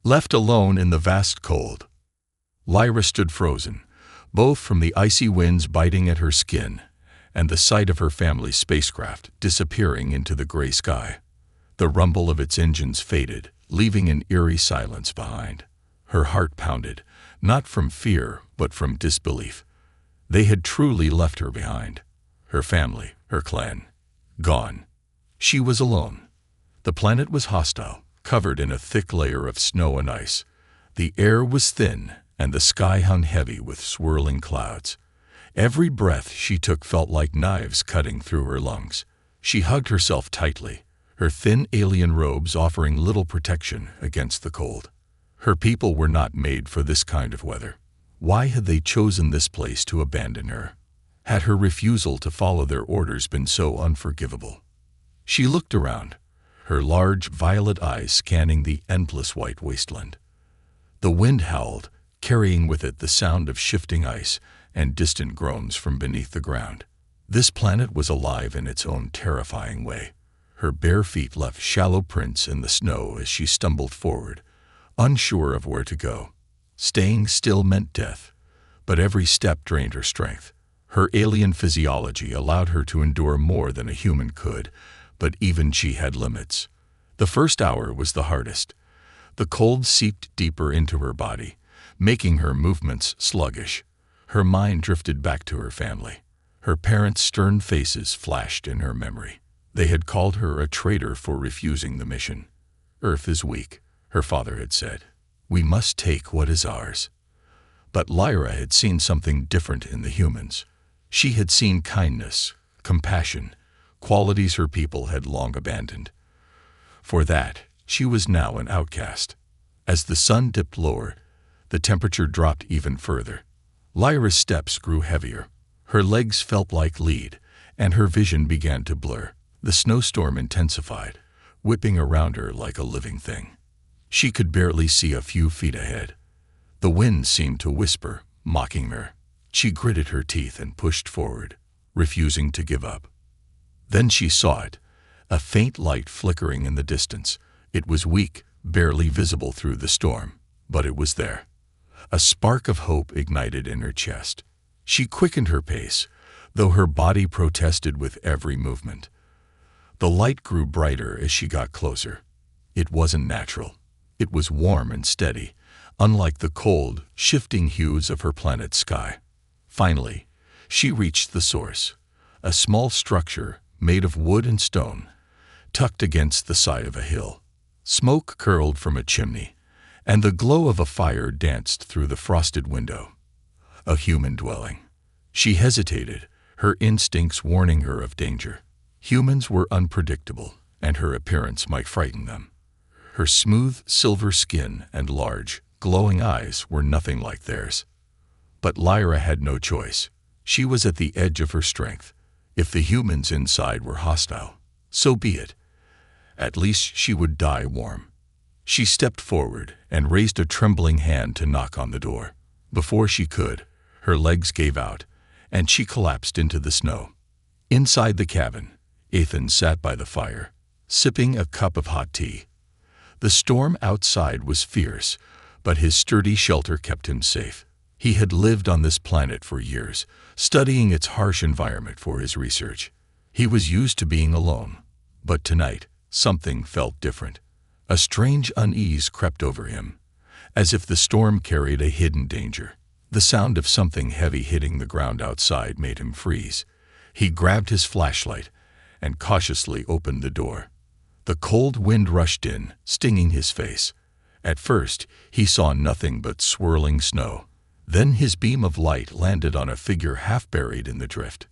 Left alone in the vast cold, Lyra stood frozen, both from the icy winds biting at her skin and the sight of her family's spacecraft disappearing into the gray sky. The rumble of its engines faded, leaving an eerie silence behind. Her heart pounded, not from fear, but from disbelief. They had truly left her behind. Her family, her clan, gone. She was alone. The planet was hostile, covered in a thick layer of snow and ice. The air was thin, and the sky hung heavy with swirling clouds. Every breath she took felt like knives cutting through her lungs. She hugged herself tightly, her thin alien robes offering little protection against the cold. Her people were not made for this kind of weather. Why had they chosen this place to abandon her? Had her refusal to follow their orders been so unforgivable? She looked around, her large violet eyes scanning the endless white wasteland. The wind howled, carrying with it the sound of shifting ice and distant groans from beneath the ground. This planet was alive in its own terrifying way. Her bare feet left shallow prints in the snow as she stumbled forward, unsure of where to go. Staying still meant death, but every step drained her strength. Her alien physiology allowed her to endure more than a human could, but even she had limits. The first hour was the hardest. The cold seeped deeper into her body, making her movements sluggish. Her mind drifted back to her family. Her parents' stern faces flashed in her memory. They had called her a traitor for refusing the mission. "Earth is weak," her father had said. "We must take what is ours." But Lyra had seen something different in the humans. She had seen kindness, compassion, qualities her people had long abandoned. For that, she was now an outcast. As the sun dipped lower, the temperature dropped even further. Lyra's steps grew heavier. Her legs felt like lead, and her vision began to blur. The snowstorm intensified, whipping around her like a living thing. She could barely see a few feet ahead. The wind seemed to whisper, mocking her. She gritted her teeth and pushed forward, refusing to give up. Then she saw it, a faint light flickering in the distance. It was weak, barely visible through the storm, but it was there. A spark of hope ignited in her chest. She quickened her pace, though her body protested with every movement. The light grew brighter as she got closer. It wasn't natural. It was warm and steady, unlike the cold, shifting hues of her planet's sky. Finally, she reached the source, a small structure made of wood and stone, tucked against the side of a hill. Smoke curled from a chimney, and the glow of a fire danced through the frosted window. A human dwelling. She hesitated, her instincts warning her of danger. Humans were unpredictable, and her appearance might frighten them. Her smooth, silver skin and large, glowing eyes were nothing like theirs. But Lyra had no choice. She was at the edge of her strength. If the humans inside were hostile, so be it. At least she would die warm. She stepped forward and raised a trembling hand to knock on the door. Before she could, her legs gave out, and she collapsed into the snow. Inside the cabin, Ethan sat by the fire, sipping a cup of hot tea. The storm outside was fierce, but his sturdy shelter kept him safe. He had lived on this planet for years, studying its harsh environment for his research. He was used to being alone, but tonight, something felt different. A strange unease crept over him, as if the storm carried a hidden danger. The sound of something heavy hitting the ground outside made him freeze. He grabbed his flashlight and cautiously opened the door. The cold wind rushed in, stinging his face. At first, he saw nothing but swirling snow. Then his beam of light landed on a figure half buried in the drift.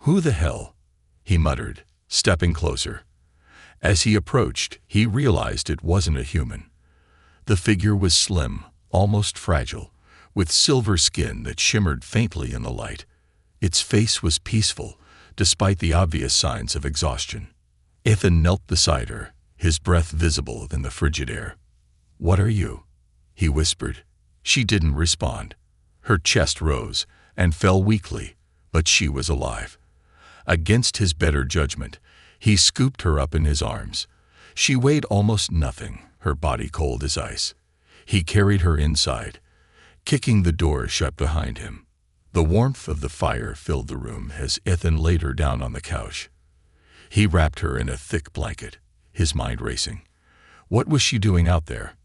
"Who the hell?" he muttered, stepping closer. As he approached, he realized it wasn't a human. The figure was slim, almost fragile, with silver skin that shimmered faintly in the light. Its face was peaceful, despite the obvious signs of exhaustion. Ethan knelt beside her, his breath visible in the frigid air. "What are you?" he whispered. She didn't respond. Her chest rose and fell weakly, but she was alive. Against his better judgment, he scooped her up in his arms. She weighed almost nothing, her body cold as ice. He carried her inside, kicking the door shut behind him. The warmth of the fire filled the room as Ethan laid her down on the couch. He wrapped her in a thick blanket, his mind racing. What was she doing out there?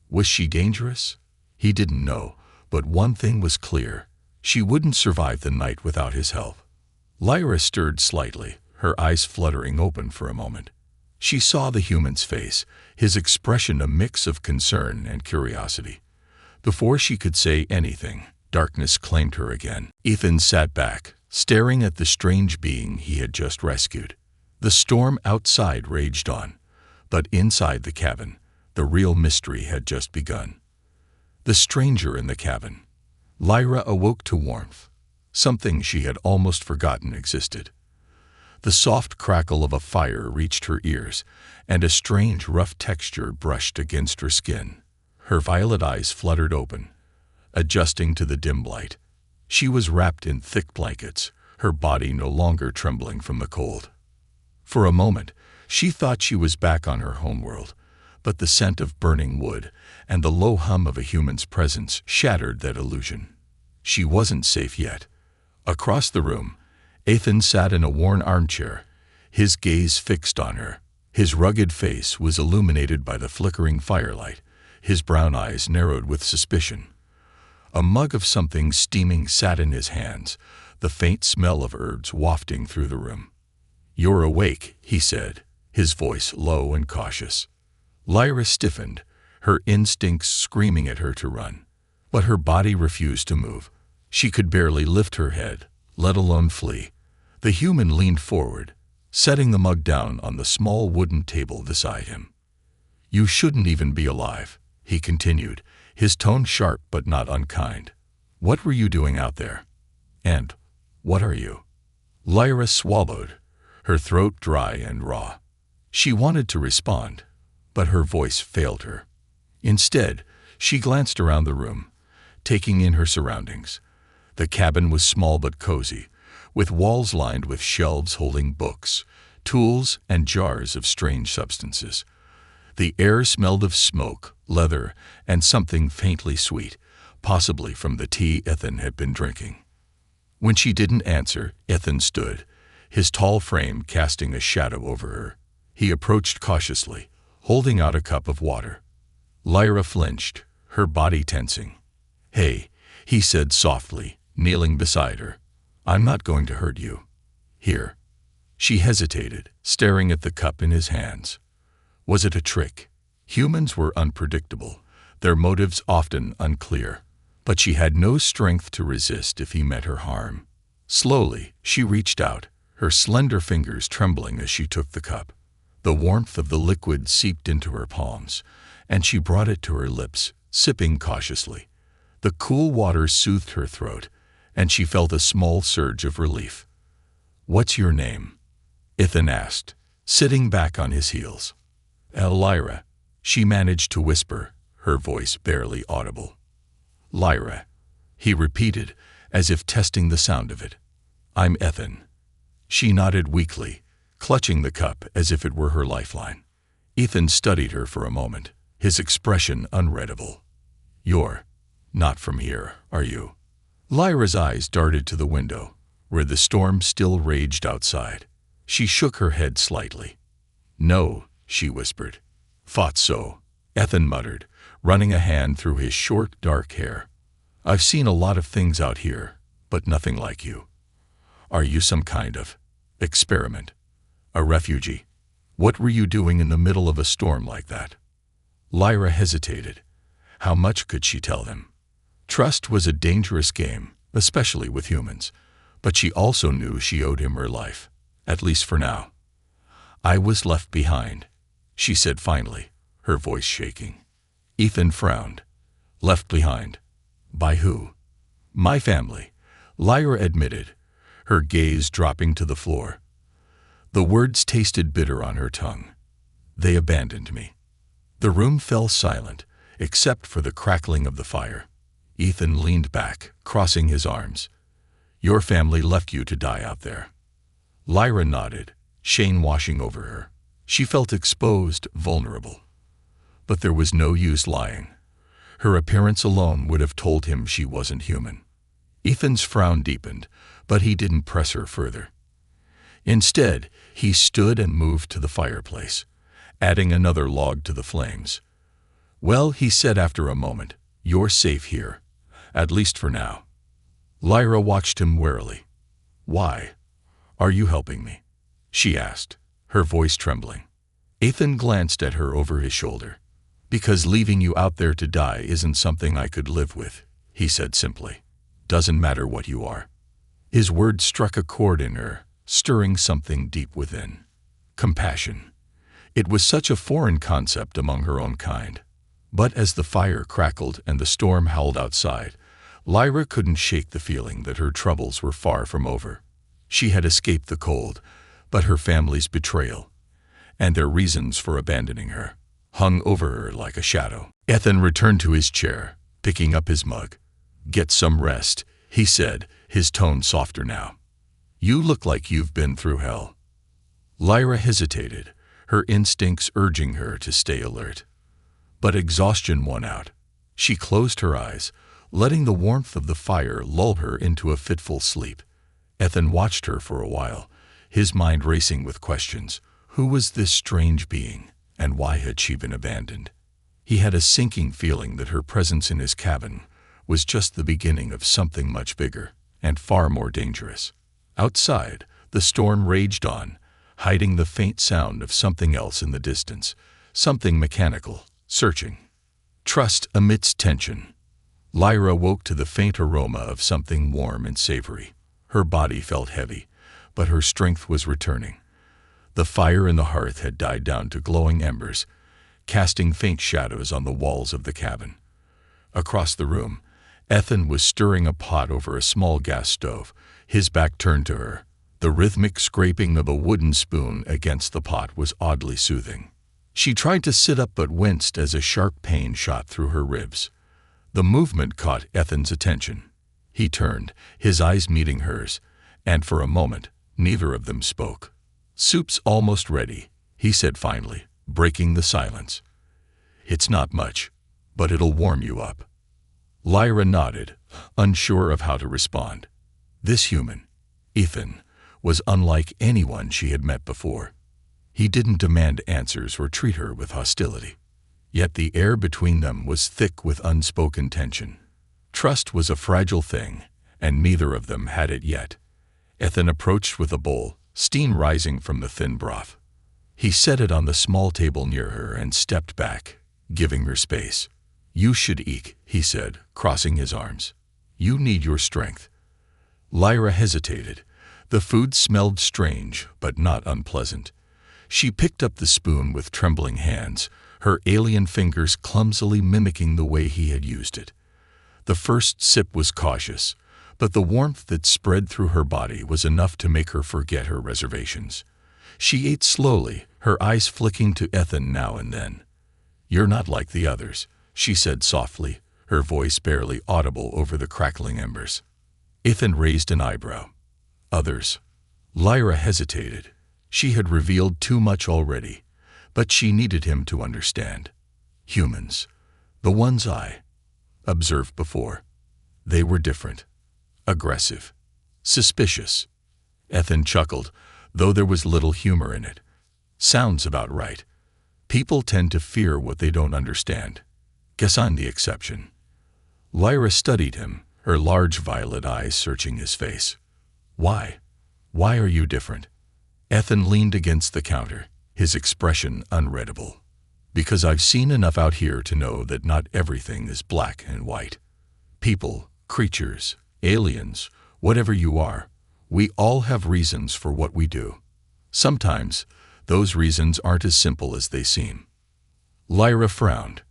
Was she dangerous? He didn't know, but one thing was clear. She wouldn't survive the night without his help. Lyra stirred slightly, her eyes fluttering open for a moment. She saw the human's face, his expression a mix of concern and curiosity. Before she could say anything, darkness claimed her again. Ethan sat back, staring at the strange being he had just rescued. The storm outside raged on, but inside the cabin, the real mystery had just begun. The stranger in the cabin. Lyra awoke to warmth, something she had almost forgotten existed. The soft crackle of a fire reached her ears, and a strange, rough texture brushed against her skin. Her violet eyes fluttered open, adjusting to the dim light. She was wrapped in thick blankets, her body no longer trembling from the cold. For a moment, she thought she was back on her homeworld, but the scent of burning wood and the low hum of a human's presence shattered that illusion. She wasn't safe yet. Across the room, Ethan sat in a worn armchair, his gaze fixed on her. His rugged face was illuminated by the flickering firelight, his brown eyes narrowed with suspicion. A mug of something steaming sat in his hands, the faint smell of herbs wafting through the room. "You're awake," he said, his voice low and cautious. Lyra stiffened, her instincts screaming at her to run. But her body refused to move. She could barely lift her head, let alone flee. The human leaned forward, setting the mug down on the small wooden table beside him. "You shouldn't even be alive," he continued, his tone sharp but not unkind. "What were you doing out there? And what are you?" Lyra swallowed, her throat dry and raw. She wanted to respond, but her voice failed her. Instead, she glanced around the room, taking in her surroundings. The cabin was small but cozy, with walls lined with shelves holding books, tools, and jars of strange substances. The air smelled of smoke, leather, and something faintly sweet, possibly from the tea Ethan had been drinking. When she didn't answer, Ethan stood, his tall frame casting a shadow over her. He approached cautiously, holding out a cup of water. Lyra flinched, her body tensing. "Hey," he said softly, kneeling beside her. "I'm not going to hurt you. Here." She hesitated, staring at the cup in his hands. Was it a trick? Humans were unpredictable, their motives often unclear. But she had no strength to resist if he meant her harm. Slowly, she reached out, her slender fingers trembling as she took the cup. The warmth of the liquid seeped into her palms, and she brought it to her lips, sipping cautiously. The cool water soothed her throat, and she felt a small surge of relief. "What's your name?" Ethan asked, sitting back on his heels. "Lyra," she managed to whisper, her voice barely audible. "Lyra," he repeated, as if testing the sound of it. "I'm Ethan." She nodded weakly, clutching the cup as if it were her lifeline. Ethan studied her for a moment, his expression unreadable. "You're not from here, are you?" Lyra's eyes darted to the window, where the storm still raged outside. She shook her head slightly. "No," she whispered. "Thought so," Ethan muttered, running a hand through his short, dark hair. "I've seen a lot of things out here, but nothing like you. Are you some kind of experiment? A refugee? What were you doing in the middle of a storm like that?" Lyra hesitated. How much could she tell him? Trust was a dangerous game, especially with humans, but she also knew she owed him her life, at least for now. "I was left behind," she said finally, her voice shaking. Ethan frowned. "Left behind? By who?" "My family," Lyra admitted, her gaze dropping to the floor. The words tasted bitter on her tongue. "They abandoned me." The room fell silent, except for the crackling of the fire. Ethan leaned back, crossing his arms. "Your family left you to die out there." Lyra nodded, shame washing over her. She felt exposed, vulnerable. But there was no use lying. Her appearance alone would have told him she wasn't human. Ethan's frown deepened, but he didn't press her further. Instead, he stood and moved to the fireplace, adding another log to the flames. "Well," he said after a moment, "you're safe here, at least for now." Lyra watched him warily. "Why? Are you helping me?" she asked, her voice trembling. Ethan glanced at her over his shoulder. "Because leaving you out there to die isn't something I could live with," he said simply. "Doesn't matter what you are." His words struck a chord in her, stirring something deep within. Compassion. It was such a foreign concept among her own kind. But as the fire crackled and the storm howled outside, Lyra couldn't shake the feeling that her troubles were far from over. She had escaped the cold, but her family's betrayal, and their reasons for abandoning her, hung over her like a shadow. Ethan returned to his chair, picking up his mug. "Get some rest," he said, his tone softer now. "You look like you've been through hell." Lyra hesitated, her instincts urging her to stay alert. But exhaustion won out. She closed her eyes, letting the warmth of the fire lull her into a fitful sleep. Ethan watched her for a while, his mind racing with questions. Who was this strange being, and why had she been abandoned? He had a sinking feeling that her presence in his cabin was just the beginning of something much bigger and far more dangerous. Outside, the storm raged on, hiding the faint sound of something else in the distance, something mechanical, searching. Trust amidst tension. Lyra woke to the faint aroma of something warm and savory. Her body felt heavy, but her strength was returning. The fire in the hearth had died down to glowing embers, casting faint shadows on the walls of the cabin. Across the room, Ethan was stirring a pot over a small gas stove, his back turned to her. The rhythmic scraping of a wooden spoon against the pot was oddly soothing. She tried to sit up but winced as a sharp pain shot through her ribs. The movement caught Ethan's attention. He turned, his eyes meeting hers, and for a moment, neither of them spoke. "Soup's almost ready," he said finally, breaking the silence. "It's not much, but it'll warm you up." Lyra nodded, unsure of how to respond. This human, Ethan, was unlike anyone she had met before. He didn't demand answers or treat her with hostility. Yet the air between them was thick with unspoken tension. Trust was a fragile thing, and neither of them had it yet. Ethan approached with a bowl, steam rising from the thin broth. He set it on the small table near her and stepped back, giving her space. "You should eat," he said, crossing his arms. "You need your strength." Lyra hesitated. The food smelled strange, but not unpleasant. She picked up the spoon with trembling hands, her alien fingers clumsily mimicking the way he had used it. The first sip was cautious, but the warmth that spread through her body was enough to make her forget her reservations. She ate slowly, her eyes flicking to Ethan now and then. "You're not like the others," she said softly, her voice barely audible over the crackling embers. Ethan raised an eyebrow. "Others?" Lyra hesitated. She had revealed too much already, but she needed him to understand. "Humans. The ones I observed before. They were different. Aggressive. Suspicious." Ethan chuckled, though there was little humor in it. "Sounds about right. People tend to fear what they don't understand. Guess I'm the exception." Lyra studied him, her large violet eyes searching his face. "Why? Why are you different?" Ethan leaned against the counter, his expression unreadable. "Because I've seen enough out here to know that not everything is black and white. People, creatures, aliens, whatever you are, we all have reasons for what we do. Sometimes, those reasons aren't as simple as they seem." Lyra frowned.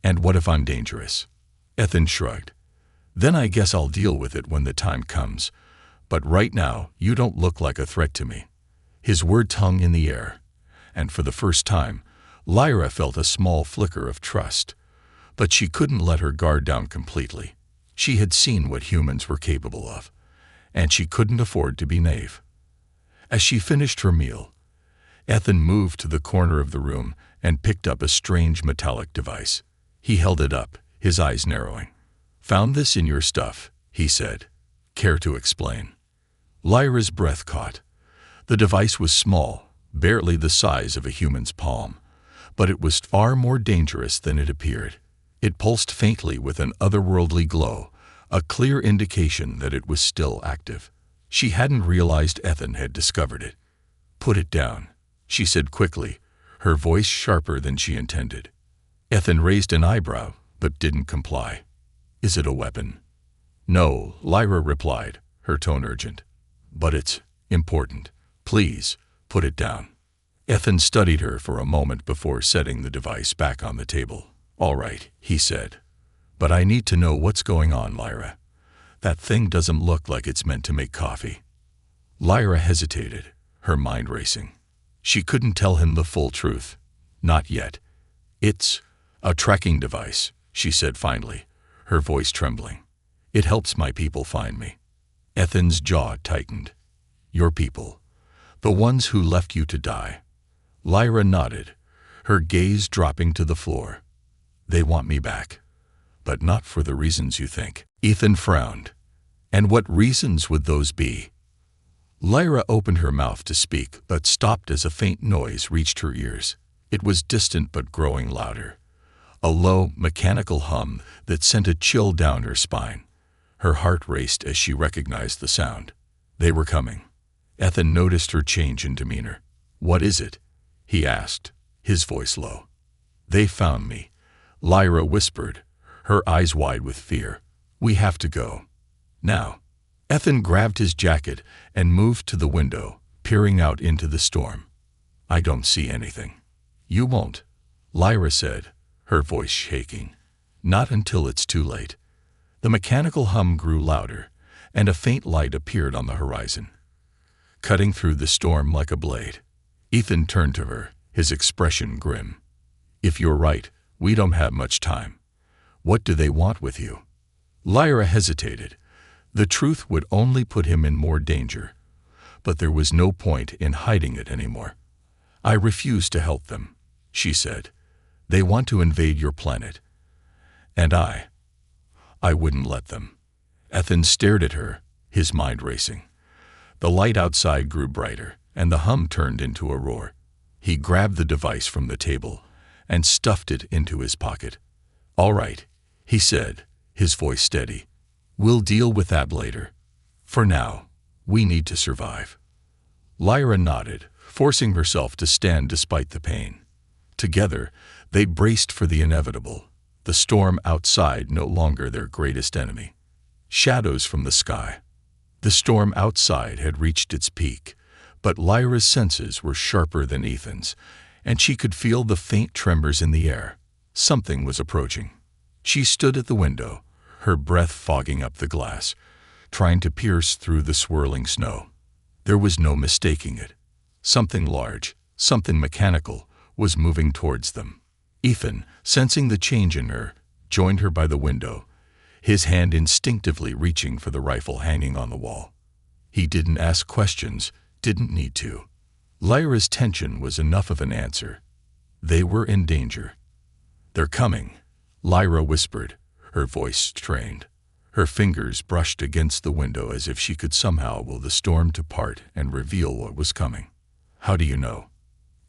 "And what if I'm dangerous?" Ethan shrugged. "Then I guess I'll deal with it when the time comes. But right now, you don't look like a threat to me." His words hung in the air, and for the first time, Lyra felt a small flicker of trust. But she couldn't let her guard down completely. She had seen what humans were capable of, and she couldn't afford to be naive. As she finished her meal, Ethan moved to the corner of the room and picked up a strange metallic device. He held it up, his eyes narrowing. "Found this in your stuff," he said. "Care to explain?" Lyra's breath caught. The device was small, barely the size of a human's palm, but it was far more dangerous than it appeared. It pulsed faintly with an otherworldly glow, a clear indication that it was still active. She hadn't realized Ethan had discovered it. "Put it down," she said quickly, her voice sharper than she intended. Ethan raised an eyebrow, but didn't comply. "Is it a weapon?" "No," Lyra replied, her tone urgent. "But it's important. Please, put it down." Ethan studied her for a moment before setting the device back on the table. "All right," he said. "But I need to know what's going on, Lyra. That thing doesn't look like it's meant to make coffee." Lyra hesitated, her mind racing. She couldn't tell him the full truth. Not yet. "It's a tracking device," she said finally, her voice trembling. "It helps my people find me." Ethan's jaw tightened. "Your people? The ones who left you to die?" Lyra nodded, her gaze dropping to the floor. "They want me back. But not for the reasons you think." Ethan frowned. "And what reasons would those be?" Lyra opened her mouth to speak, but stopped as a faint noise reached her ears. It was distant but growing louder. A low, mechanical hum that sent a chill down her spine. Her heart raced as she recognized the sound. They were coming. Ethan noticed her change in demeanor. "What is it?" he asked, his voice low. "They found me," Lyra whispered, her eyes wide with fear. "We have to go. Now." Ethan grabbed his jacket and moved to the window, peering out into the storm. "I don't see anything." "You won't," Lyra said, her voice shaking. "Not until it's too late." The mechanical hum grew louder, and a faint light appeared on the horizon, cutting through the storm like a blade. Ethan turned to her, his expression grim. "If you're right, we don't have much time. What do they want with you?" Lyra hesitated. The truth would only put him in more danger, but there was no point in hiding it anymore. "I refuse to help them," she said. "They want to invade your planet. And I wouldn't let them." Ethan stared at her, his mind racing. The light outside grew brighter, and the hum turned into a roar. He grabbed the device from the table and stuffed it into his pocket. "All right," he said, his voice steady. "We'll deal with that later. For now, we need to survive." Lyra nodded, forcing herself to stand despite the pain. Together, they braced for the inevitable, the storm outside no longer their greatest enemy. Shadows from the sky. The storm outside had reached its peak, but Lyra's senses were sharper than Ethan's, and she could feel the faint tremors in the air. Something was approaching. She stood at the window, her breath fogging up the glass, trying to pierce through the swirling snow. There was no mistaking it. Something large, something mechanical, was moving towards them. Ethan, sensing the change in her, joined her by the window, his hand instinctively reaching for the rifle hanging on the wall. He didn't ask questions, didn't need to. Lyra's tension was enough of an answer. They were in danger. "They're coming," Lyra whispered, her voice strained. Her fingers brushed against the window as if she could somehow will the storm to part and reveal what was coming. "How do you know?"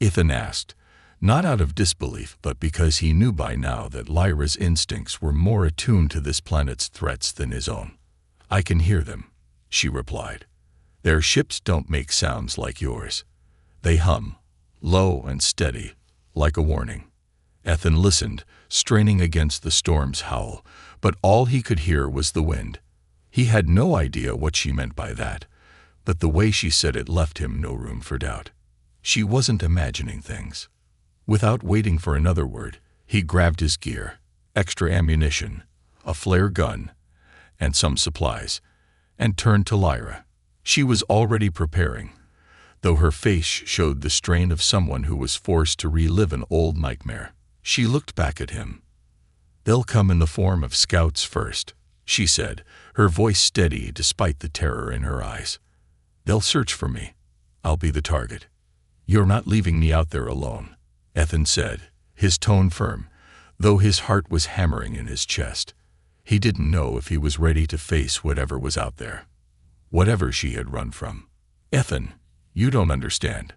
Ethan asked, not out of disbelief but because he knew by now that Lyra's instincts were more attuned to this planet's threats than his own. "I can hear them," she replied. "Their ships don't make sounds like yours. They hum, low and steady, like a warning." Ethan listened, straining against the storm's howl, but all he could hear was the wind. He had no idea what she meant by that, but the way she said it left him no room for doubt. She wasn't imagining things. Without waiting for another word, he grabbed his gear, extra ammunition, a flare gun, and some supplies, and turned to Lyra. She was already preparing, though her face showed the strain of someone who was forced to relive an old nightmare. She looked back at him. "They'll come in the form of scouts first," she said, her voice steady despite the terror in her eyes. "They'll search for me. I'll be the target." "You're not leaving me out there alone," Ethan said, his tone firm, though his heart was hammering in his chest. He didn't know if he was ready to face whatever was out there, whatever she had run from. "Ethan, you don't understand.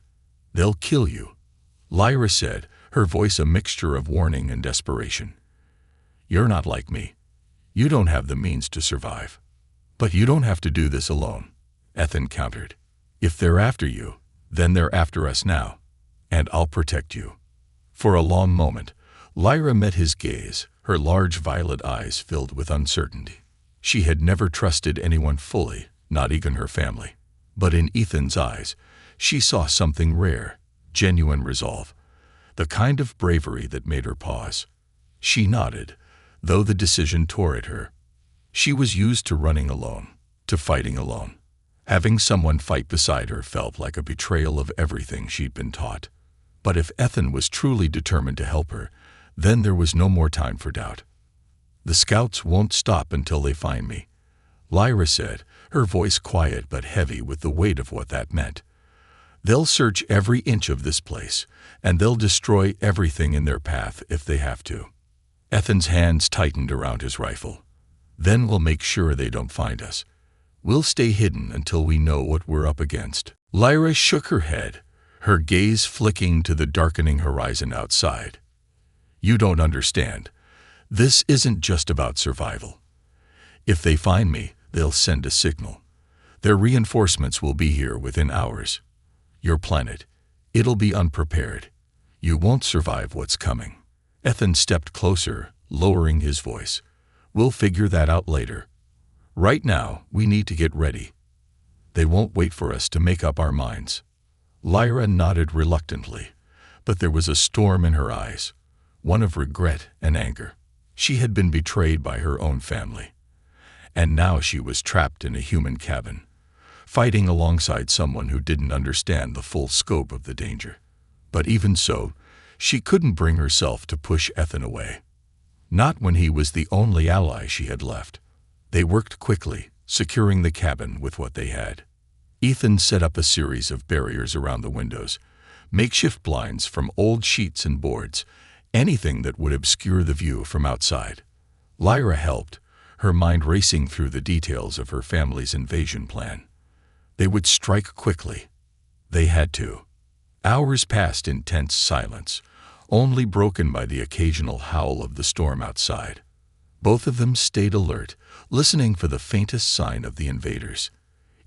They'll kill you," Lyra said, her voice a mixture of warning and desperation. "You're not like me. You don't have the means to survive. But you don't have to do this alone," Ethan countered. "If they're after you, then they're after us now, and I'll protect you." For a long moment, Lyra met his gaze, her large violet eyes filled with uncertainty. She had never trusted anyone fully, not even her family. But in Ethan's eyes, she saw something rare, genuine resolve, the kind of bravery that made her pause. She nodded, though the decision tore at her. She was used to running alone, to fighting alone. Having someone fight beside her felt like a betrayal of everything she'd been taught. But if Ethan was truly determined to help her, then there was no more time for doubt. "The scouts won't stop until they find me," Lyra said, her voice quiet but heavy with the weight of what that meant. "They'll search every inch of this place, and they'll destroy everything in their path if they have to." Ethan's hands tightened around his rifle. "Then we'll make sure they don't find us. We'll stay hidden until we know what we're up against." Lyra shook her head, her gaze flicking to the darkening horizon outside. "You don't understand. This isn't just about survival. If they find me, they'll send a signal. Their reinforcements will be here within hours. Your planet, it'll be unprepared. You won't survive what's coming." Ethan stepped closer, lowering his voice. "We'll figure that out later. Right now, we need to get ready. They won't wait for us to make up our minds." Lyra nodded reluctantly, but there was a storm in her eyes, one of regret and anger. She had been betrayed by her own family, and now she was trapped in a human cabin, fighting alongside someone who didn't understand the full scope of the danger. But even so, she couldn't bring herself to push Ethan away. Not when he was the only ally she had left. They worked quickly, securing the cabin with what they had. Ethan set up a series of barriers around the windows, makeshift blinds from old sheets and boards, anything that would obscure the view from outside. Lyra helped, her mind racing through the details of her family's invasion plan. They would strike quickly. They had to. Hours passed in tense silence, only broken by the occasional howl of the storm outside. Both of them stayed alert, listening for the faintest sign of the invaders.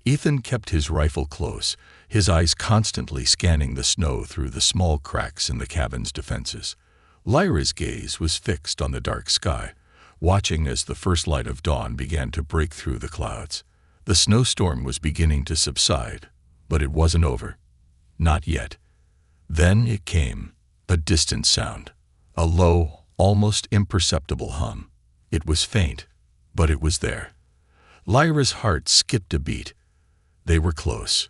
Ethan kept his rifle close, his eyes constantly scanning the snow through the small cracks in the cabin's defenses. Lyra's gaze was fixed on the dark sky, watching as the first light of dawn began to break through the clouds. The snowstorm was beginning to subside, but it wasn't over. Not yet. Then it came, a distant sound, a low, almost imperceptible hum. It was faint, but it was there. Lyra's heart skipped a beat. They were close.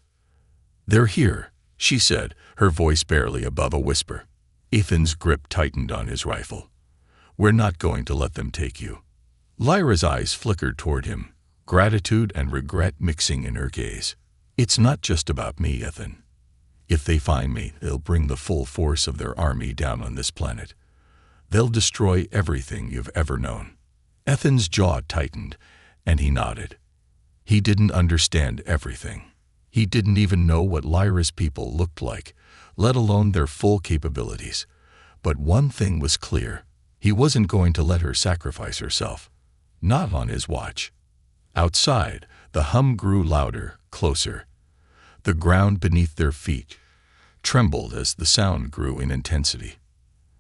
"They're here," she said, her voice barely above a whisper. Ethan's grip tightened on his rifle. "We're not going to let them take you." Lyra's eyes flickered toward him, gratitude and regret mixing in her gaze. "It's not just about me, Ethan. If they find me, they'll bring the full force of their army down on this planet. They'll destroy everything you've ever known." Ethan's jaw tightened, and he nodded. He didn't understand everything. He didn't even know what Lyra's people looked like, let alone their full capabilities. But one thing was clear. He wasn't going to let her sacrifice herself. Not on his watch. Outside, the hum grew louder, closer. The ground beneath their feet trembled as the sound grew in intensity.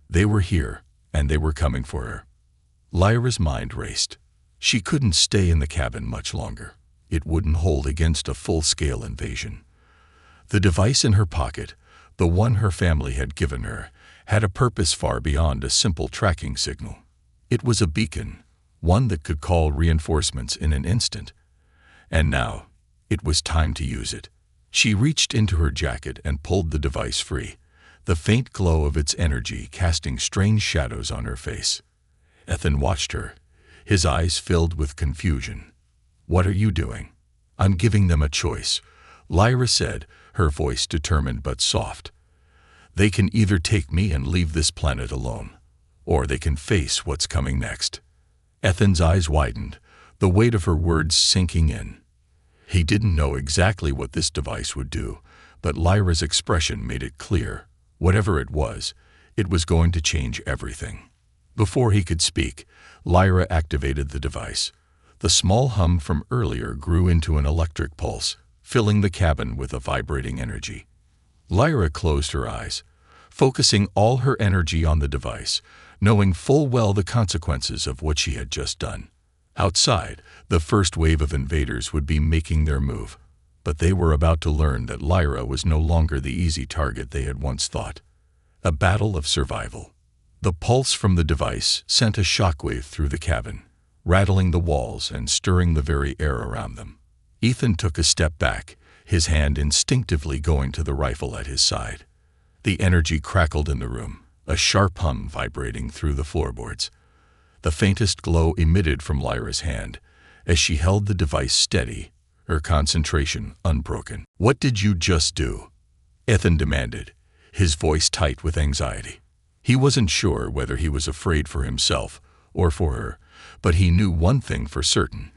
They were here, and they were coming for her. Lyra's mind raced. She couldn't stay in the cabin much longer. It wouldn't hold against a full-scale invasion. The device in her pocket, the one her family had given her, had a purpose far beyond a simple tracking signal. It was a beacon, one that could call reinforcements in an instant. And now, it was time to use it. She reached into her jacket and pulled the device free, the faint glow of its energy casting strange shadows on her face. Ethan watched her, his eyes filled with confusion. "What are you doing?" "I'm giving them a choice," Lyra said, her voice determined but soft. "They can either take me and leave this planet alone, or they can face what's coming next. Ethan's eyes widened, the weight of her words sinking in. He didn't know exactly what this device would do, but Lyra's expression made it clear. Whatever it was going to change everything. Before he could speak, Lyra activated the device. The small hum from earlier grew into an electric pulse, filling the cabin with a vibrating energy. Lyra closed her eyes, focusing all her energy on the device, knowing full well the consequences of what she had just done. Outside, the first wave of invaders would be making their move, but they were about to learn that Lyra was no longer the easy target they had once thought. A battle of survival. The pulse from the device sent a shockwave through the cabin, rattling the walls and stirring the very air around them. Ethan took a step back, his hand instinctively going to the rifle at his side. The energy crackled in the room, a sharp hum vibrating through the floorboards. The faintest glow emitted from Lyra's hand as she held the device steady, her concentration unbroken. "What did you just do?" Ethan demanded, his voice tight with anxiety. He wasn't sure whether he was afraid for himself or for her, but he knew one thing for certain.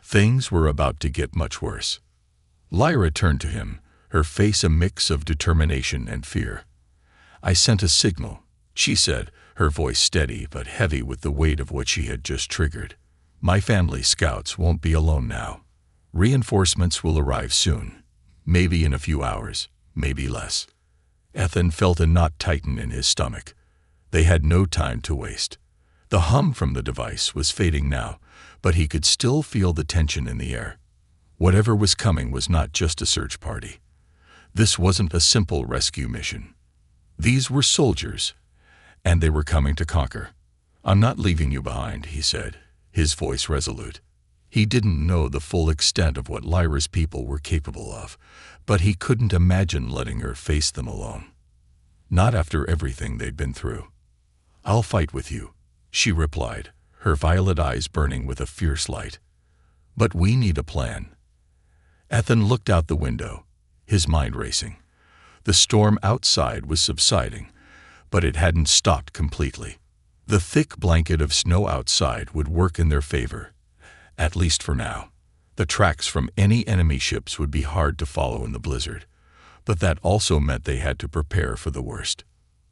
Things were about to get much worse. Lyra turned to him, her face a mix of determination and fear. "I sent a signal," she said, her voice steady but heavy with the weight of what she had just triggered. "My family scouts won't be alone now. Reinforcements will arrive soon. Maybe in a few hours, maybe less." Ethan felt a knot tighten in his stomach. They had no time to waste. The hum from the device was fading now, but he could still feel the tension in the air. Whatever was coming was not just a search party. This wasn't a simple rescue mission. These were soldiers, and they were coming to conquer. "I'm not leaving you behind," he said, his voice resolute. He didn't know the full extent of what Lyra's people were capable of, but he couldn't imagine letting her face them alone. Not after everything they'd been through. "I'll fight with you," she replied, her violet eyes burning with a fierce light. "But we need a plan." Ethan looked out the window, his mind racing. The storm outside was subsiding, but it hadn't stopped completely. The thick blanket of snow outside would work in their favor, at least for now. The tracks from any enemy ships would be hard to follow in the blizzard, but that also meant they had to prepare for the worst.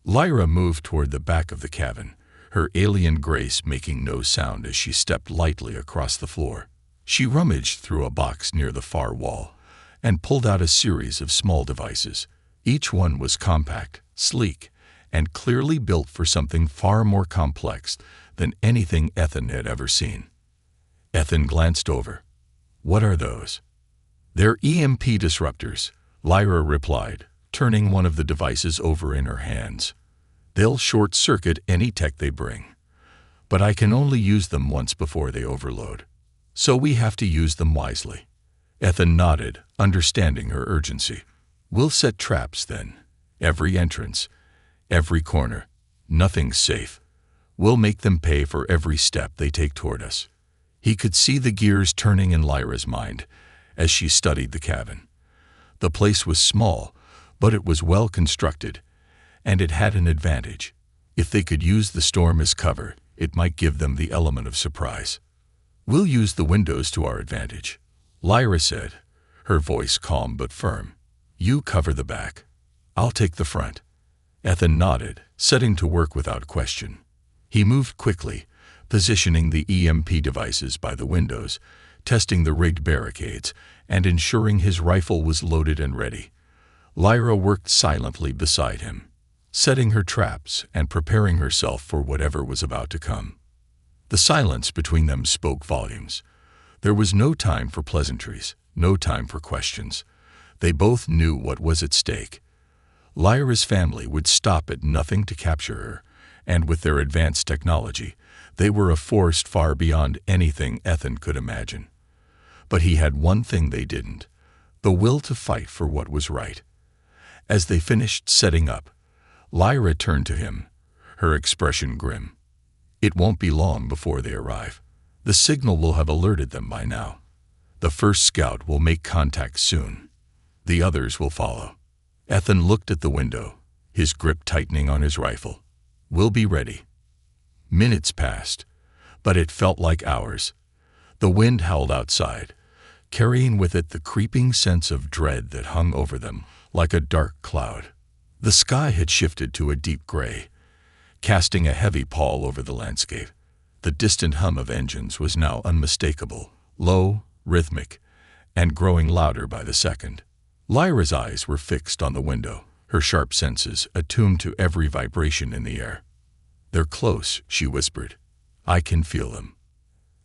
Lyra moved toward the back of the cabin, her alien grace making no sound as she stepped lightly across the floor. She rummaged through a box near the far wall and pulled out a series of small devices. Each one was compact, sleek, and clearly built for something far more complex than anything Ethan had ever seen. Ethan glanced over. "What are those?" "They're EMP disruptors," Lyra replied, turning one of the devices over in her hands. "They'll short-circuit any tech they bring. But I can only use them once before they overload. So we have to use them wisely." Ethan nodded, understanding her urgency. "We'll set traps then. Every entrance, every corner. Nothing's safe. We'll make them pay for every step they take toward us." He could see the gears turning in Lyra's mind as she studied the cabin. The place was small, but it was well constructed, and it had an advantage. If they could use the storm as cover, it might give them the element of surprise. "We'll use the windows to our advantage," Lyra said, her voice calm but firm. "You cover the back. I'll take the front." Ethan nodded, setting to work without question. He moved quickly, positioning the EMP devices by the windows, testing the rigged barricades, and ensuring his rifle was loaded and ready. Lyra worked silently beside him, setting her traps and preparing herself for whatever was about to come. The silence between them spoke volumes. There was no time for pleasantries, no time for questions. They both knew what was at stake. Lyra's family would stop at nothing to capture her, and with their advanced technology, they were a force far beyond anything Ethan could imagine. But he had one thing they didn't: the will to fight for what was right. As they finished setting up, Lyra turned to him, her expression grim. "It won't be long before they arrive. The signal will have alerted them by now. The first scout will make contact soon. The others will follow." Ethan looked at the window, his grip tightening on his rifle. "We'll be ready." Minutes passed, but it felt like hours. The wind howled outside, carrying with it the creeping sense of dread that hung over them like a dark cloud. The sky had shifted to a deep gray, casting a heavy pall over the landscape. The distant hum of engines was now unmistakable, low, rhythmic, and growing louder by the second. Lyra's eyes were fixed on the window, her sharp senses attuned to every vibration in the air. "They're close," she whispered. "I can feel them."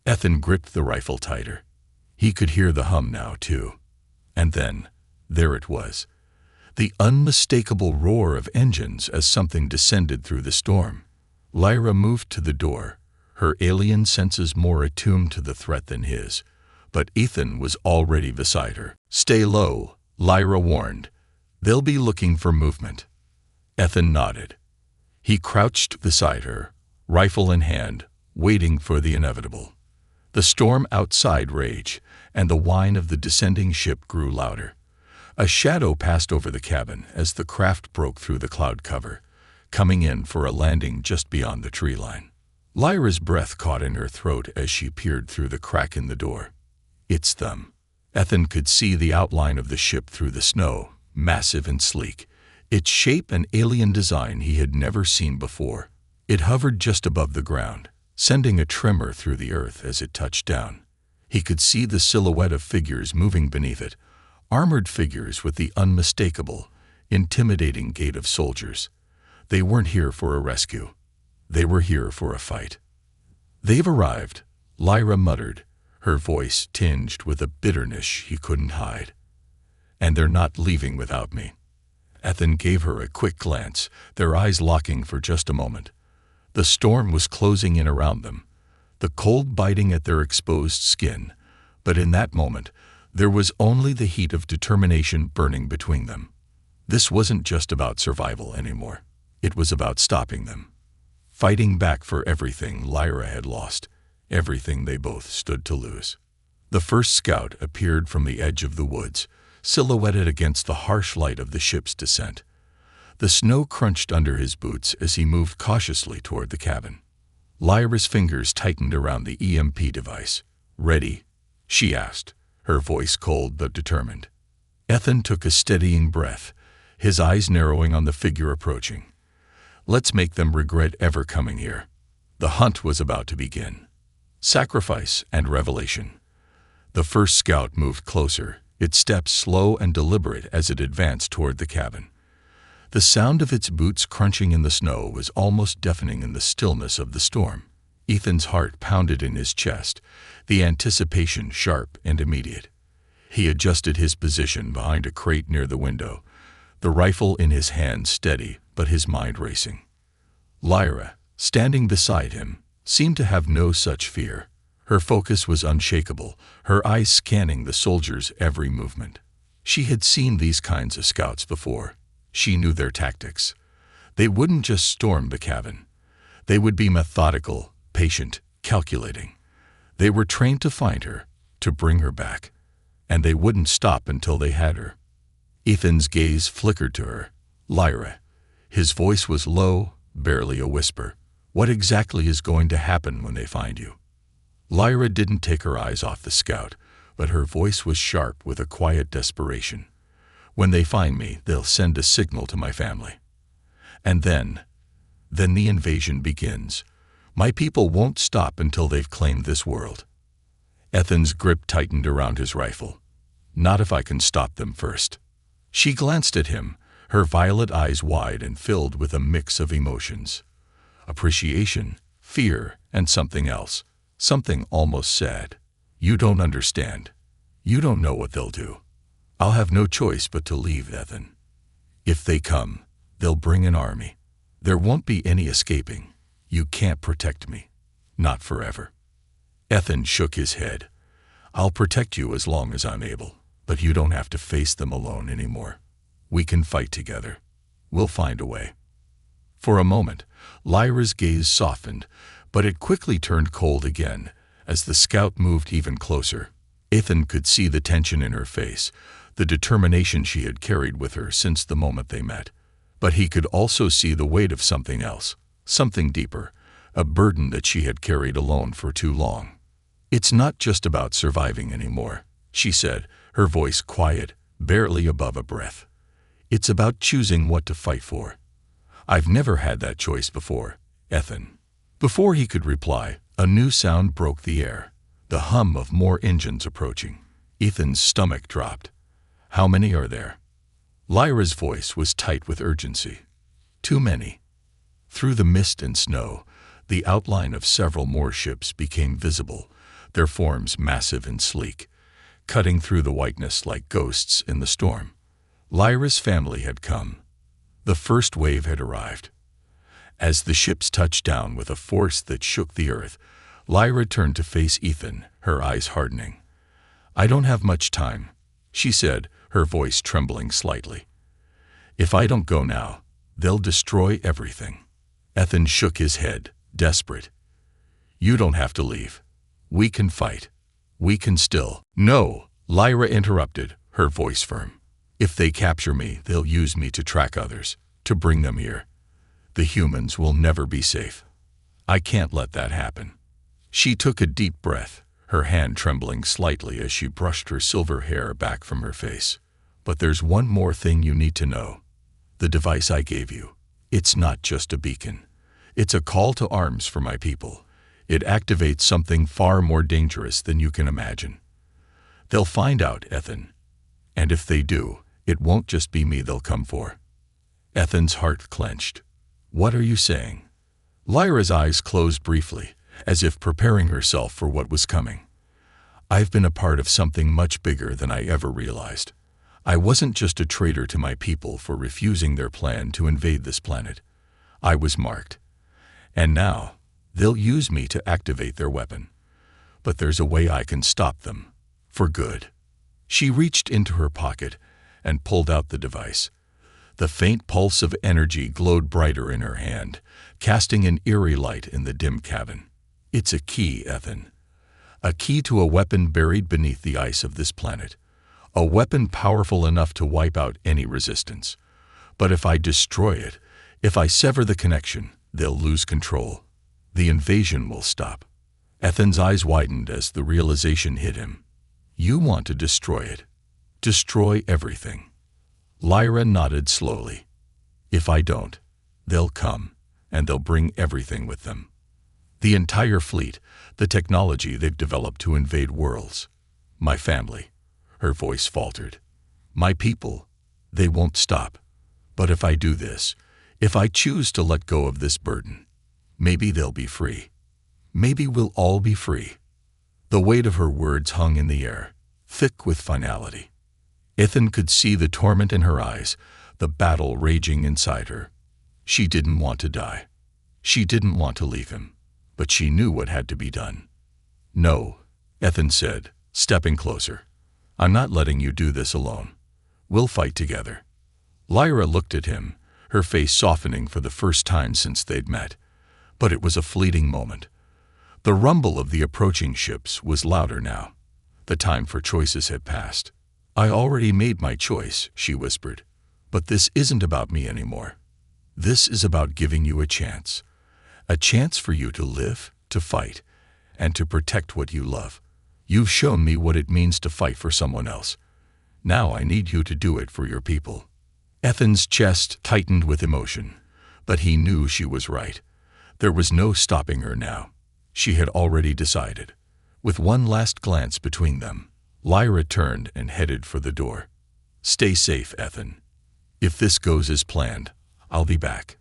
Ethan gripped the rifle tighter. He could hear the hum now, too. And then, there it was, the unmistakable roar of engines as something descended through the storm. Lyra moved to the door, her alien senses more attuned to the threat than his, but Ethan was already beside her. "Stay low," Lyra warned. "They'll be looking for movement." Ethan nodded. He crouched beside her, rifle in hand, waiting for the inevitable. The storm outside raged, and the whine of the descending ship grew louder. A shadow passed over the cabin as the craft broke through the cloud cover, coming in for a landing just beyond the tree line. Lyra's breath caught in her throat as she peered through the crack in the door. "It's them." Ethan could see the outline of the ship through the snow, massive and sleek, its shape an alien design he had never seen before. It hovered just above the ground, sending a tremor through the earth as it touched down. He could see the silhouette of figures moving beneath it, armored figures with the unmistakable, intimidating gait of soldiers. They weren't here for a rescue. They were here for a fight. "They've arrived," Lyra muttered, her voice tinged with a bitterness he couldn't hide. "And they're not leaving without me." Ethan gave her a quick glance, their eyes locking for just a moment. The storm was closing in around them, the cold biting at their exposed skin, but in that moment, there was only the heat of determination burning between them. This wasn't just about survival anymore. It was about stopping them. Fighting back for everything Lyra had lost, everything they both stood to lose. The first scout appeared from the edge of the woods, silhouetted against the harsh light of the ship's descent. The snow crunched under his boots as he moved cautiously toward the cabin. Lyra's fingers tightened around the EMP device. "Ready?" she asked, her voice cold but determined. Ethan took a steadying breath, his eyes narrowing on the figure approaching. Let's make them regret ever coming here. The hunt was about to begin. Sacrifice and revelation. The first scout moved closer, its steps slow and deliberate as it advanced toward the cabin. The sound of its boots crunching in the snow was almost deafening in the stillness of the storm. Ethan's heart pounded in his chest, the anticipation sharp and immediate. He adjusted his position behind a crate near the window, the rifle in his hand steady but his mind racing. Lyra, standing beside him, seemed to have no such fear. Her focus was unshakable, her eyes scanning the soldiers' every movement. She had seen these kinds of scouts before. She knew their tactics. They wouldn't just storm the cabin. They would be methodical, patient, calculating. They were trained to find her, to bring her back. And they wouldn't stop until they had her. Ethan's gaze flickered to her. "Lyra." His voice was low, barely a whisper. "What exactly is going to happen when they find you?" Lyra didn't take her eyes off the scout, but her voice was sharp with a quiet desperation. "When they find me, they'll send a signal to my family. And then the invasion begins. My people won't stop until they've claimed this world." Ethan's grip tightened around his rifle. "Not if I can stop them first." She glanced at him, her violet eyes wide and filled with a mix of emotions. Appreciation, fear, and something else, something almost sad. "You don't understand. You don't know what they'll do. I'll have no choice but to leave, Ethan. If they come, they'll bring an army. There won't be any escaping. You can't protect me. Not forever." Ethan shook his head. "I'll protect you as long as I'm able, but you don't have to face them alone anymore. We can fight together. We'll find a way." For a moment, Lyra's gaze softened, but it quickly turned cold again as the scout moved even closer. Ethan could see the tension in her face, the determination she had carried with her since the moment they met. But he could also see the weight of something else, something deeper, a burden that she had carried alone for too long. "It's not just about surviving anymore," she said, her voice quiet, barely above a breath. "It's about choosing what to fight for." "I've never had that choice before, Ethan." Before he could reply, a new sound broke the air, the hum of more engines approaching. Ethan's stomach dropped. "How many are there?" Lyra's voice was tight with urgency. "Too many." Through the mist and snow, the outline of several more ships became visible, their forms massive and sleek, cutting through the whiteness like ghosts in the storm. Lyra's family had come. The first wave had arrived. As the ships touched down with a force that shook the earth, Lyra turned to face Ethan, her eyes hardening. "I don't have much time," she said, her voice trembling slightly. "If I don't go now, they'll destroy everything." Ethan shook his head, desperate. "You don't have to leave. We can fight. We can still—" "No," Lyra interrupted, her voice firm. "If they capture me, they'll use me to track others, to bring them here. The humans will never be safe. I can't let that happen." She took a deep breath, her hand trembling slightly as she brushed her silver hair back from her face. "But there's one more thing you need to know. The device I gave you, it's not just a beacon. It's a call to arms for my people. It activates something far more dangerous than you can imagine. They'll find out, Ethan. And if they do, it won't just be me they'll come for." Ethan's heart clenched. "What are you saying?" Lyra's eyes closed briefly, as if preparing herself for what was coming. "I've been a part of something much bigger than I ever realized. I wasn't just a traitor to my people for refusing their plan to invade this planet. I was marked. And now, they'll use me to activate their weapon. But there's a way I can stop them. For good." She reached into her pocket and pulled out the device. The faint pulse of energy glowed brighter in her hand, casting an eerie light in the dim cabin. "It's a key, Ethan. A key to a weapon buried beneath the ice of this planet. A weapon powerful enough to wipe out any resistance. But if I destroy it, if I sever the connection, they'll lose control. The invasion will stop." Ethan's eyes widened as the realization hit him. "You want to destroy it. Destroy everything." Lyra nodded slowly. "If I don't, they'll come, and they'll bring everything with them. The entire fleet, the technology they've developed to invade worlds. My family." Her voice faltered. "My people, they won't stop. But if I do this, if I choose to let go of this burden, maybe they'll be free. Maybe we'll all be free." The weight of her words hung in the air, thick with finality. Ethan could see the torment in her eyes, the battle raging inside her. She didn't want to die. She didn't want to leave him, but she knew what had to be done. "No," Ethan said, stepping closer. "I'm not letting you do this alone. We'll fight together." Lyra looked at him, her face softening for the first time since they'd met. But it was a fleeting moment. The rumble of the approaching ships was louder now. The time for choices had passed. "I already made my choice," she whispered. "But this isn't about me anymore. This is about giving you a chance. A chance for you to live, to fight, and to protect what you love. You've shown me what it means to fight for someone else. Now I need you to do it for your people." Ethan's chest tightened with emotion, but he knew she was right. There was no stopping her now. She had already decided. With one last glance between them, Lyra turned and headed for the door. "Stay safe, Ethan. If this goes as planned, I'll be back."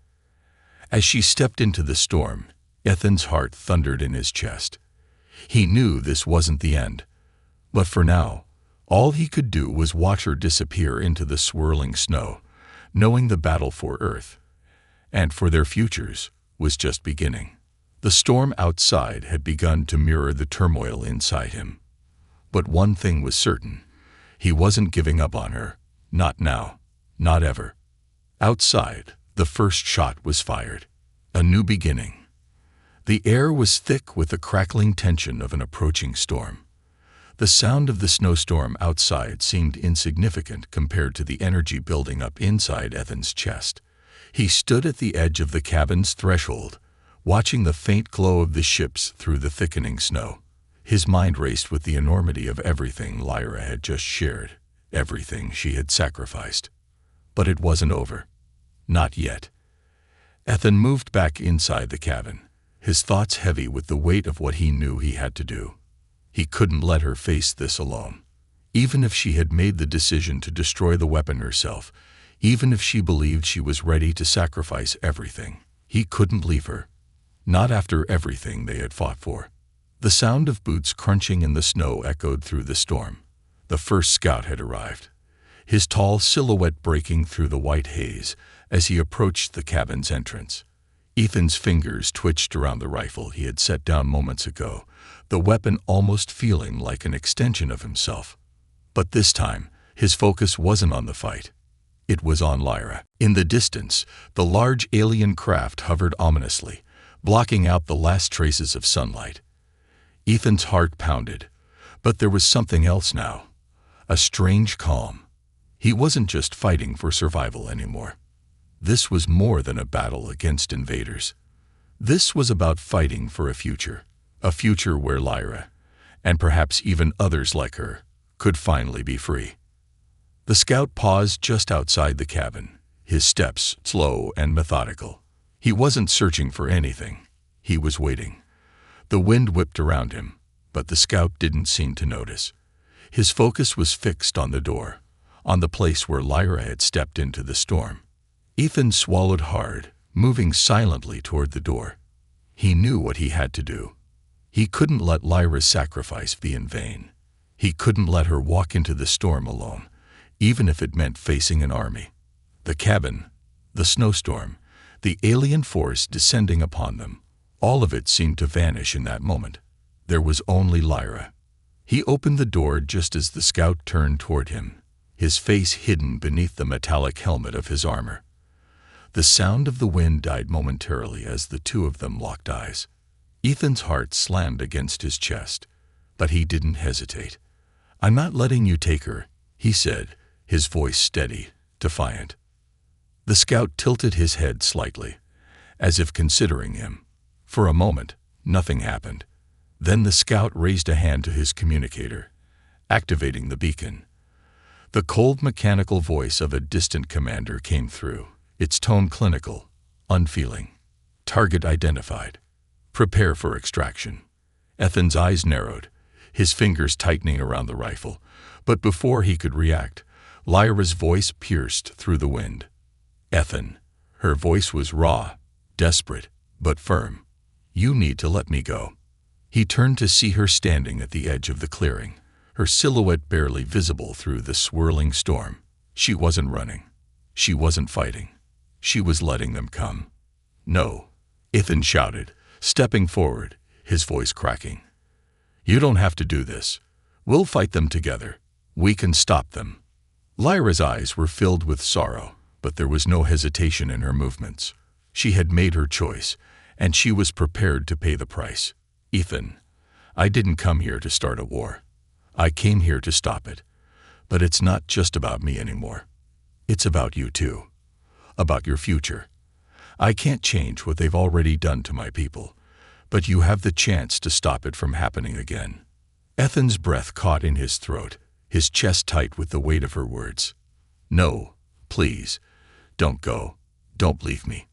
As she stepped into the storm, Ethan's heart thundered in his chest. He knew this wasn't the end. But for now, all he could do was watch her disappear into the swirling snow, knowing the battle for Earth, and for their futures, was just beginning. The storm outside had begun to mirror the turmoil inside him. But one thing was certain. He wasn't giving up on her. Not now. Not ever. Outside, the first shot was fired. A new beginning. The air was thick with the crackling tension of an approaching storm. The sound of the snowstorm outside seemed insignificant compared to the energy building up inside Ethan's chest. He stood at the edge of the cabin's threshold, watching the faint glow of the ships through the thickening snow. His mind raced with the enormity of everything Lyra had just shared, everything she had sacrificed. But it wasn't over. Not yet. Ethan moved back inside the cabin, his thoughts heavy with the weight of what he knew he had to do. He couldn't let her face this alone. Even if she had made the decision to destroy the weapon herself, even if she believed she was ready to sacrifice everything, he couldn't leave her. Not after everything they had fought for. The sound of boots crunching in the snow echoed through the storm. The first scout had arrived, his tall silhouette breaking through the white haze as he approached the cabin's entrance. Ethan's fingers twitched around the rifle he had set down moments ago, the weapon almost feeling like an extension of himself. But this time, his focus wasn't on the fight. It was on Lyra. In the distance, the large alien craft hovered ominously, blocking out the last traces of sunlight. Ethan's heart pounded, but there was something else now. A strange calm. He wasn't just fighting for survival anymore. This was more than a battle against invaders. This was about fighting for a future where Lyra, and perhaps even others like her, could finally be free. The scout paused just outside the cabin, his steps slow and methodical. He wasn't searching for anything. He was waiting. The wind whipped around him, but the scout didn't seem to notice. His focus was fixed on the door, on the place where Lyra had stepped into the storm. Ethan swallowed hard, moving silently toward the door. He knew what he had to do. He couldn't let Lyra's sacrifice be in vain. He couldn't let her walk into the storm alone, even if it meant facing an army. The cabin, the snowstorm, the alien force descending upon them, all of it seemed to vanish in that moment. There was only Lyra. He opened the door just as the scout turned toward him, his face hidden beneath the metallic helmet of his armor. The sound of the wind died momentarily as the two of them locked eyes. Ethan's heart slammed against his chest, but he didn't hesitate. "I'm not letting you take her," he said, his voice steady, defiant. The scout tilted his head slightly, as if considering him. For a moment, nothing happened. Then the scout raised a hand to his communicator, activating the beacon. The cold mechanical voice of a distant commander came through, its tone clinical, unfeeling. "Target identified. Prepare for extraction." Ethan's eyes narrowed, his fingers tightening around the rifle, but before he could react, Lyra's voice pierced through the wind. "Ethan." Her voice was raw, desperate, but firm. "You need to let me go." He turned to see her standing at the edge of the clearing, her silhouette barely visible through the swirling storm. She wasn't running. She wasn't fighting. She was letting them come. "No," Ethan shouted, stepping forward, his voice cracking. "You don't have to do this. We'll fight them together. We can stop them." Lyra's eyes were filled with sorrow, but there was no hesitation in her movements. She had made her choice, and she was prepared to pay the price. "Ethan, I didn't come here to start a war. I came here to stop it. But it's not just about me anymore. It's about you too. About your future. I can't change what they've already done to my people, but you have the chance to stop it from happening again." Ethan's breath caught in his throat, his chest tight with the weight of her words. "No, please, don't go. Don't leave me."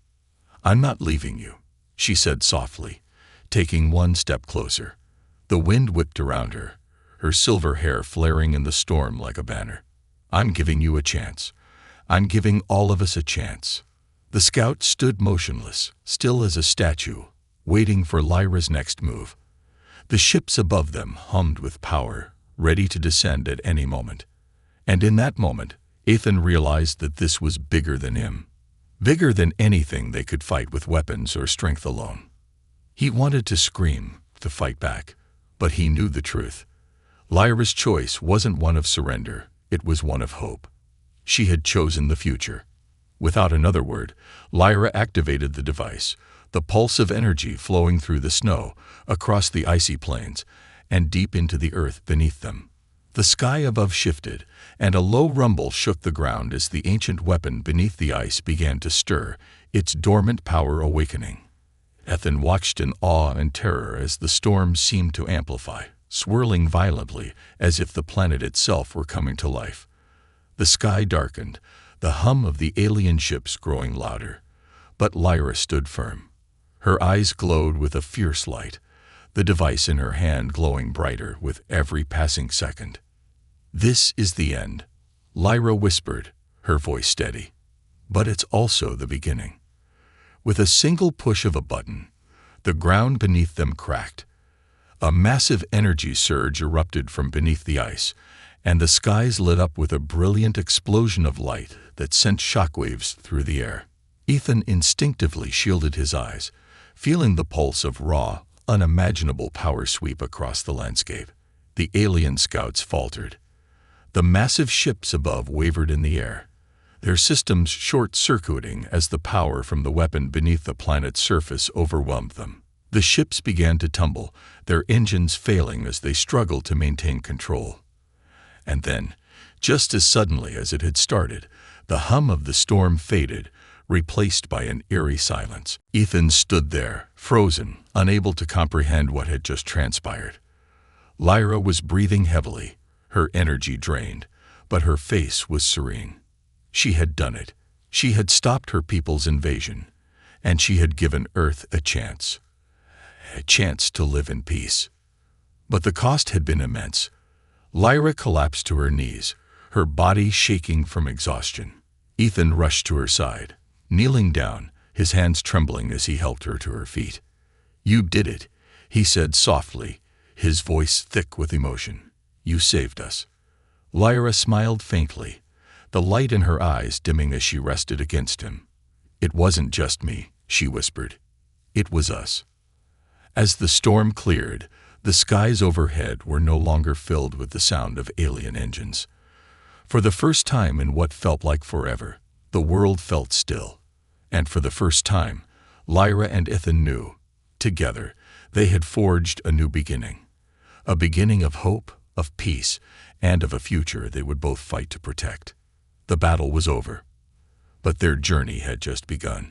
"I'm not leaving you," she said softly, taking one step closer. The wind whipped around her, her silver hair flaring in the storm like a banner. "I'm giving you a chance. I'm giving all of us a chance." The scout stood motionless, still as a statue, waiting for Lyra's next move. The ships above them hummed with power, ready to descend at any moment. And in that moment, Ethan realized that this was bigger than him. Bigger than anything they could fight with weapons or strength alone. He wanted to scream, to fight back, but he knew the truth. Lyra's choice wasn't one of surrender, it was one of hope. She had chosen the future. Without another word, Lyra activated the device, the pulse of energy flowing through the snow, across the icy plains, and deep into the earth beneath them. The sky above shifted, and a low rumble shook the ground as the ancient weapon beneath the ice began to stir, its dormant power awakening. Ethan watched in awe and terror as the storm seemed to amplify, swirling violently as if the planet itself were coming to life. The sky darkened, the hum of the alien ships growing louder. But Lyra stood firm. Her eyes glowed with a fierce light, the device in her hand glowing brighter with every passing second. "This is the end," Lyra whispered, her voice steady. "But it's also the beginning." With a single push of a button, the ground beneath them cracked. A massive energy surge erupted from beneath the ice, and the skies lit up with a brilliant explosion of light that sent shockwaves through the air. Ethan instinctively shielded his eyes, feeling the pulse of raw, unimaginable power sweep across the landscape. The alien scouts faltered. The massive ships above wavered in the air, their systems short-circuiting as the power from the weapon beneath the planet's surface overwhelmed them. The ships began to tumble, their engines failing as they struggled to maintain control. And then, just as suddenly as it had started, the hum of the storm faded, replaced by an eerie silence. Ethan stood there, frozen, unable to comprehend what had just transpired. Lyra was breathing heavily, her energy drained, but her face was serene. She had done it. She had stopped her people's invasion, and she had given Earth a chance to live in peace. But the cost had been immense. Lyra collapsed to her knees, her body shaking from exhaustion. Ethan rushed to her side, kneeling down, his hands trembling as he helped her to her feet. "You did it," he said softly, his voice thick with emotion. "You saved us." Lyra smiled faintly, the light in her eyes dimming as she rested against him. "It wasn't just me," she whispered. "It was us." As the storm cleared, the skies overhead were no longer filled with the sound of alien engines. For the first time in what felt like forever, the world felt still. And for the first time, Lyra and Ethan knew, together, they had forged a new beginning. A beginning of hope, of peace, and of a future they would both fight to protect. The battle was over, but their journey had just begun.